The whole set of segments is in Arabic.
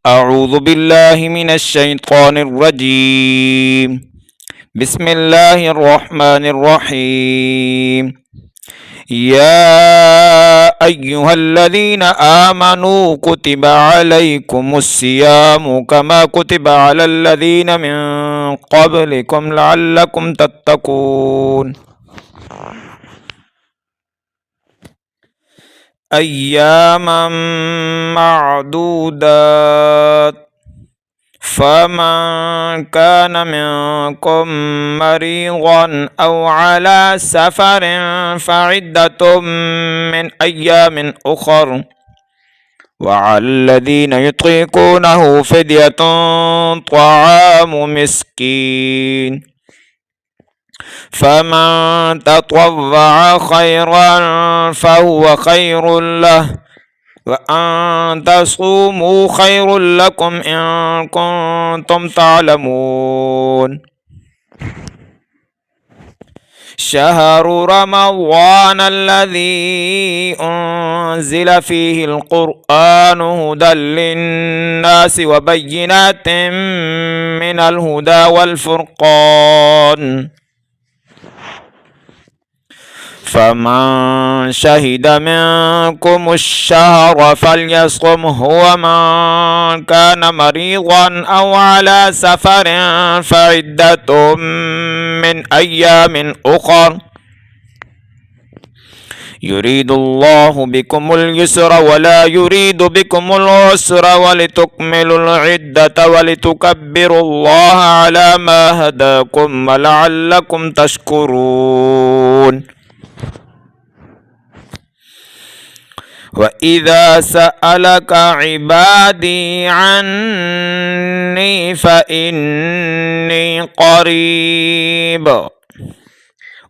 أعوذ بالله من الشيطان الرجيم. بسم الله الرحمن الرحيم. يا أيها الذين آمنوا كتب عليكم الصيام كما كتب على الذين من قبلكم لعلكم تتقون. أياما معدودات، فمن كان منكم مريضا أو على سفر فعدة من أيام أخر، وعلى الذين يطيقونه فدية طعام مسكين، فمن تطوع خيرا فهو خير له، وأن تصوموا خير لكم إن كنتم تعلمون. شهر رمضان الذي أنزل فيه القرآن هدى للناس وبينات من الهدى والفرقان، فمن شهد منكم الشهر فليصمه، ومن كان مريضا أو على سفر فعدة من أيام أخر، يريد الله بكم اليسر ولا يريد بكم العسر، ولتكملوا العدة ولتكبروا الله على ما هداكم ولعلكم تشكرون. وإذا سألك عبادي عني فإني قريب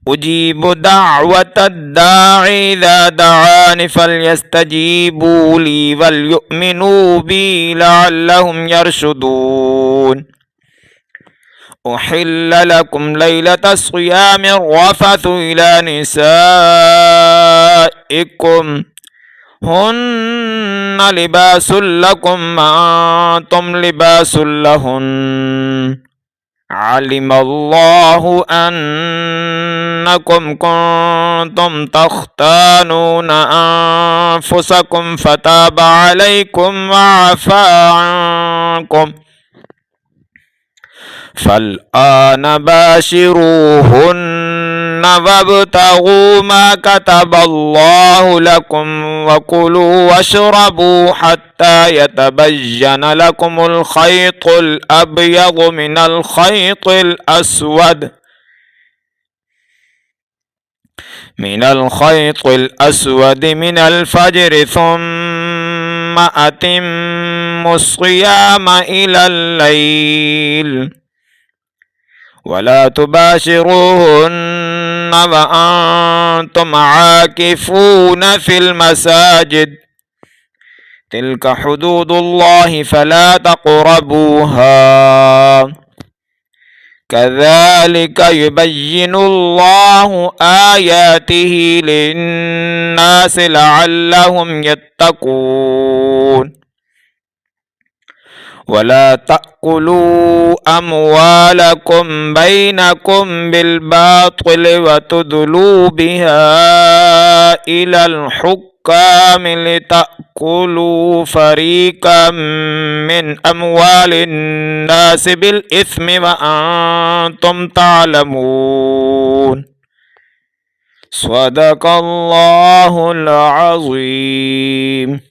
أجيب دعوة الداعي إذا دعاني فليستجيبوا لي وليؤمنوا بي لعلهم يرشدون. أحل لكم ليلة الصيام الرفث إلى نسائكم هن لباس لكم وأنتم لباس لهن، علم الله أنكم كنتم تختانون أنفسكم فتاب عليكم وعفى عنكم، فالآن باشروهن وابتغوا ما كتب الله لكم وكلوا واشربوا حتى يتبين لكم الخيط الأبيض من الخيط الأسود من الفجر، ثم أتموا الصيام إلى الليل، ولا تباشروهن وأنتم عاكفون في المساجد، تلك حدود الله فلا تقربوها، كذلك يبين الله آياته للناس لعلهم يتقون. ولا تأكلوا أموالكم بينكم بالباطل وتدلوا بها إلى الحكام لتأكلوا فريقا من أموال الناس بالإثم وأنتم تعلمون. صدق الله العظيم.